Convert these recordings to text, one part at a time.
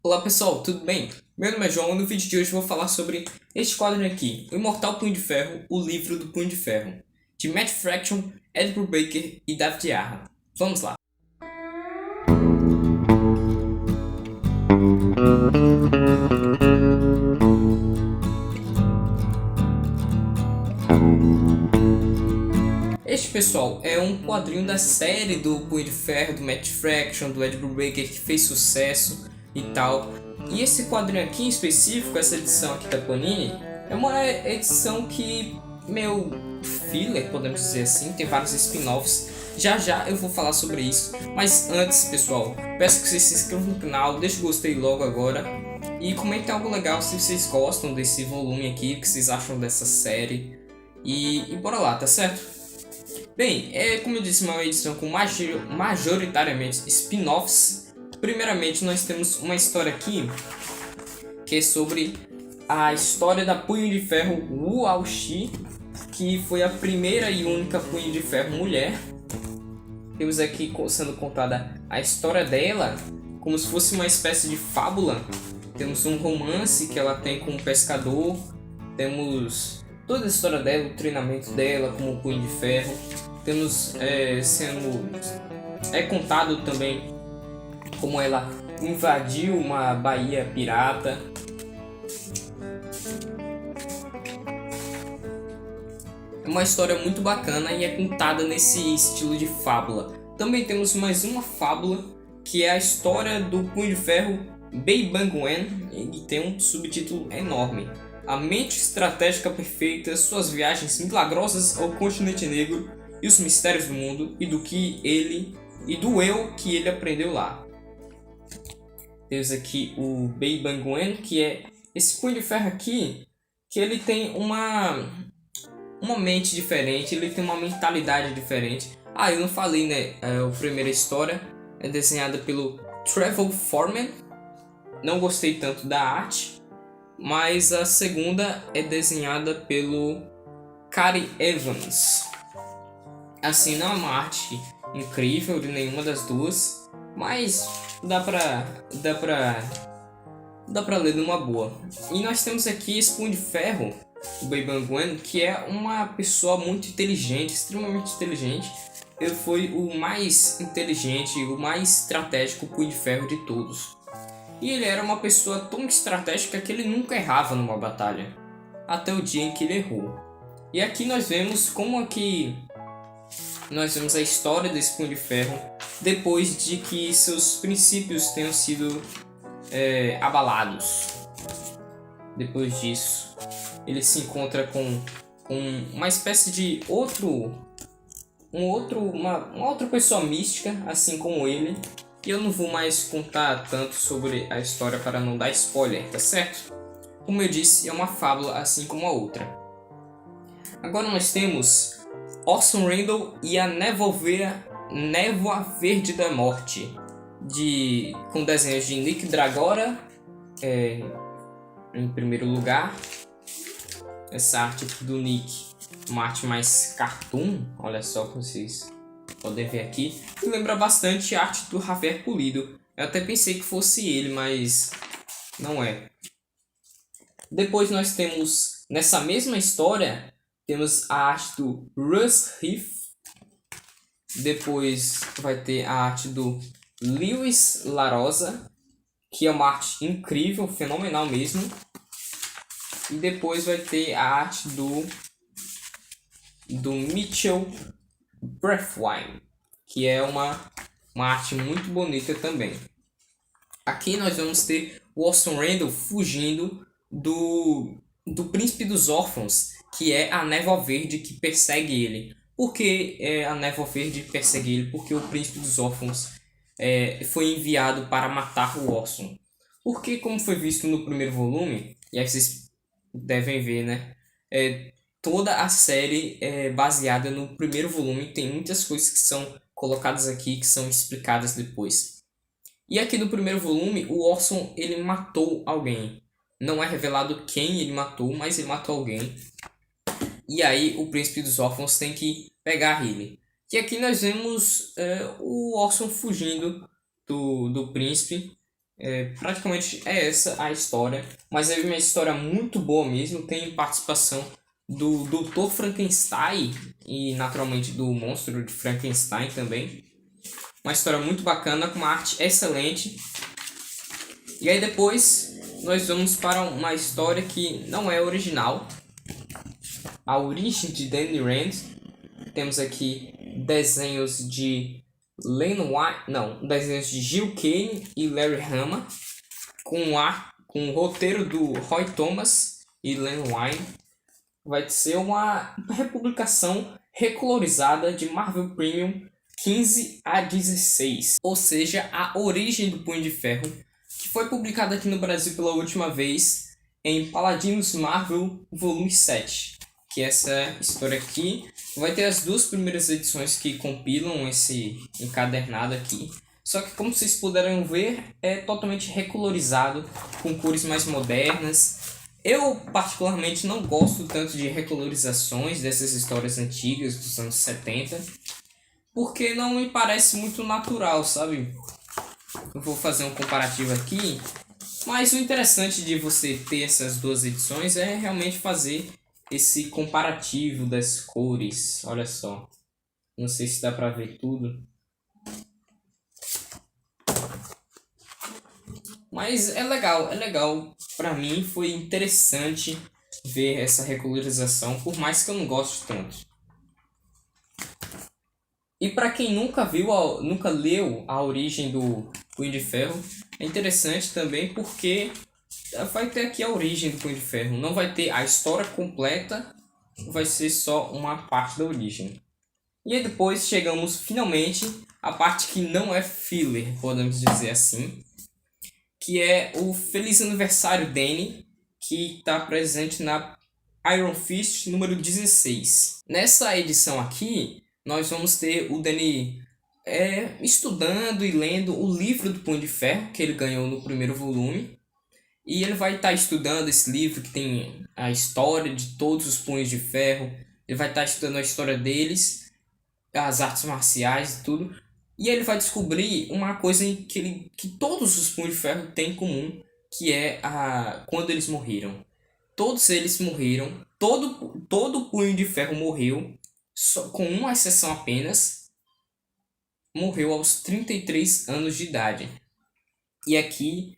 Olá pessoal, tudo bem? Meu nome é João e no vídeo de hoje eu vou falar sobre este quadro aqui, O Imortal Punho de Ferro, o livro do Punho de Ferro, de Matt Fraction, Ed Brubaker e David Yarra. Vamos lá! Este, pessoal, é um quadrinho da série do Punho de Ferro, do Matt Fraction, do Ed Brubaker, que fez sucesso e tal. E esse quadrinho aqui em específico, essa edição aqui da Panini, é uma edição que, meu, filler, podemos dizer assim, tem vários spin-offs. Já já eu vou falar sobre isso, mas antes, pessoal, peço que vocês se inscrevam no canal, deixem o gostei logo agora e comentem algo legal se vocês gostam desse volume aqui, o que vocês acham dessa série. E bora lá, tá certo? Bem, como eu disse, uma edição com majoritariamente spin-offs. Primeiramente, nós temos uma história aqui que é sobre a história da Punho de Ferro Wu Aoshi, que foi a primeira e única Punho de Ferro mulher. Temos aqui sendo contada a história dela como se fosse uma espécie de fábula. Temos um romance que ela tem com um pescador, temos toda a história dela, o treinamento dela como Punho de Ferro. Temos sendo contado também como ela invadiu uma baía pirata. É uma história muito bacana e é contada nesse estilo de fábula. Também temos mais uma fábula que é a história do Punho de Ferro Bei Bangwen, e tem um subtítulo enorme: A mente estratégica perfeita, suas viagens milagrosas ao continente negro e os mistérios do mundo e do eu que ele aprendeu lá. Temos aqui o Bei Bangwen, que é esse Punho de Ferro aqui, que ele tem uma mente diferente, ele tem uma mentalidade diferente. Eu não falei, né? A primeira história é desenhada pelo Trevor Foreman. Não gostei tanto da arte, mas a segunda é desenhada pelo Cary Evans. Assim, não é uma arte incrível de nenhuma das duas, mas dá pra ler numa boa. E nós temos aqui esse Punho de Ferro, o Bei Bangwen, que é uma pessoa muito inteligente, extremamente inteligente. Ele foi o mais inteligente, o mais estratégico Punho de Ferro de todos. E ele era uma pessoa tão estratégica que ele nunca errava numa batalha, até o dia em que ele errou. E aqui nós vemos a história desse Punho de Ferro depois de que seus princípios tenham sido abalados. Depois disso, ele se encontra com uma espécie de uma outra pessoa mística, assim como ele. E eu não vou mais contar tanto sobre a história para não dar spoiler, tá certo? Como eu disse, é uma fábula assim como a outra. Agora nós temos Orson Randall e a Névoa Verde da Morte, com desenhos de Nick Dragora em primeiro lugar. Essa arte do Nick, uma arte mais cartoon, olha só como vocês podem ver aqui, que lembra bastante a arte do Javier Pulido. Eu até pensei que fosse ele, mas não é. Depois nós temos, nessa mesma história, temos a arte do Russ Heath. Depois vai ter a arte do Lewis Larosa, que é uma arte incrível, fenomenal mesmo. E depois vai ter a arte do Mitchell Breathwine, que é uma arte muito bonita também. Aqui nós vamos ter o Orson Randall fugindo do Príncipe dos Órfãos, que é a Névoa Verde que persegue ele. Por que a Névoa Verde persegue ele? Porque o Príncipe dos Órfãos foi enviado para matar o Orson. Porque, como foi visto no primeiro volume, e aí vocês devem ver, né? Toda a série é baseada no primeiro volume. Tem muitas coisas que são colocadas aqui que são explicadas depois. E aqui no primeiro volume, o Orson ele matou alguém. Não é revelado quem ele matou, mas ele matou alguém. E aí o Príncipe dos Órfãos tem que pegar ele. E aqui nós vemos o Orson fugindo do príncipe. Praticamente é essa a história, mas é uma história muito boa mesmo. Tem participação do Dr. Frankenstein e naturalmente do monstro de Frankenstein também. Uma história muito bacana, com uma arte excelente. E aí depois nós vamos para uma história que não é original. A origem de Danny Rand. Temos aqui desenhos de desenhos de Gil Kane e Larry Hama, com o roteiro do Roy Thomas e Len Wein. Vai ser uma republicação recolorizada de Marvel Premium 15 a 16, ou seja, a origem do Punho de Ferro, que foi publicada aqui no Brasil pela última vez em Paladinos Marvel Volume 7, que essa história aqui vai ter as duas primeiras edições que compilam esse encadernado aqui. Só que, como vocês puderam ver, é totalmente recolorizado, com cores mais modernas. Eu, particularmente, não gosto tanto de recolorizações dessas histórias antigas dos anos 70, porque não me parece muito natural, sabe? Eu vou fazer um comparativo aqui, mas o interessante de você ter essas duas edições é realmente fazer esse comparativo das cores. Olha só, não sei se dá pra ver tudo, mas é legal. Pra mim foi interessante ver essa recolorização, por mais que eu não goste tanto. E para quem nunca nunca leu A Origem do Punho de Ferro, é interessante também porque vai ter aqui a origem do Punho de Ferro. Não vai ter a história completa, vai ser só uma parte da origem. E aí depois chegamos finalmente à parte que não é filler, podemos dizer assim, que é o Feliz Aniversário Danny, que está presente na Iron Fist número 16. Nessa edição aqui, nós vamos ter o Danny estudando e lendo o livro do Punho de Ferro, que ele ganhou no primeiro volume. E ele vai estar estudando esse livro que tem a história de todos os Punhos de Ferro. Ele vai estar estudando a história deles, as artes marciais e tudo. E ele vai descobrir uma coisa que todos os Punhos de Ferro têm em comum, que é quando eles morreram. Todos eles morreram, todo Punho de Ferro morreu, só, com uma exceção apenas, morreu aos 33 anos de idade. E aqui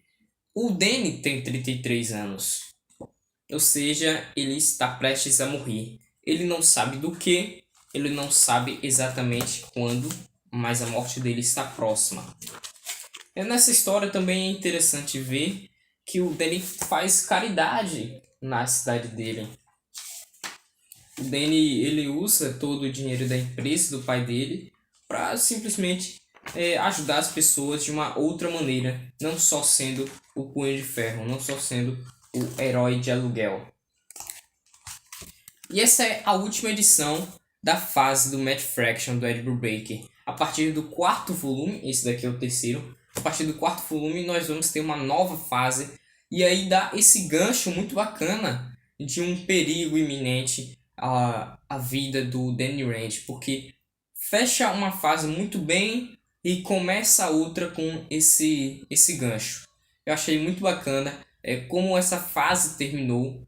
o Danny tem 33 anos, ou seja, ele está prestes a morrer. Ele não sabe do que, ele não sabe exatamente quando, mas a morte dele está próxima. Nessa história também é interessante ver que o Danny faz caridade na cidade dele. O Danny ele usa todo o dinheiro da empresa do pai dele para simplesmente ajudar as pessoas de uma outra maneira, não só sendo o Punho de Ferro, não só sendo o herói de aluguel. E essa é a última edição da fase do Matt Fraction do Ed Brubaker. A partir do quarto volume, esse daqui é o terceiro, a partir do quarto volume nós vamos ter uma nova fase, e aí dá esse gancho muito bacana de um perigo iminente à vida do Danny Rand, porque fecha uma fase muito bem e começa a outra com esse gancho. Eu achei muito bacana como essa fase terminou.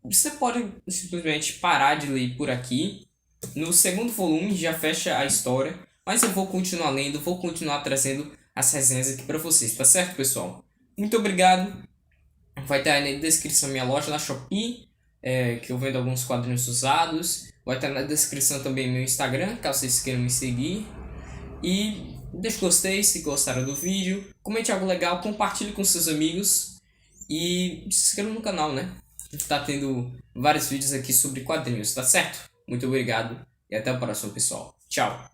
Você pode simplesmente parar de ler por aqui. No segundo volume já fecha a história, mas eu vou continuar lendo, vou continuar trazendo as resenhas aqui para vocês, tá certo, pessoal? Muito obrigado. Vai estar aí na descrição minha loja na Shopee, que eu vendo alguns quadrinhos usados. Vai estar na descrição também meu Instagram, caso vocês queiram me seguir. E deixe gostei se gostaram do vídeo, comente algo legal, compartilhe com seus amigos e se inscreva no canal, né? A gente tá tendo vários vídeos aqui sobre quadrinhos, tá certo? Muito obrigado e até o próximo, pessoal. Tchau!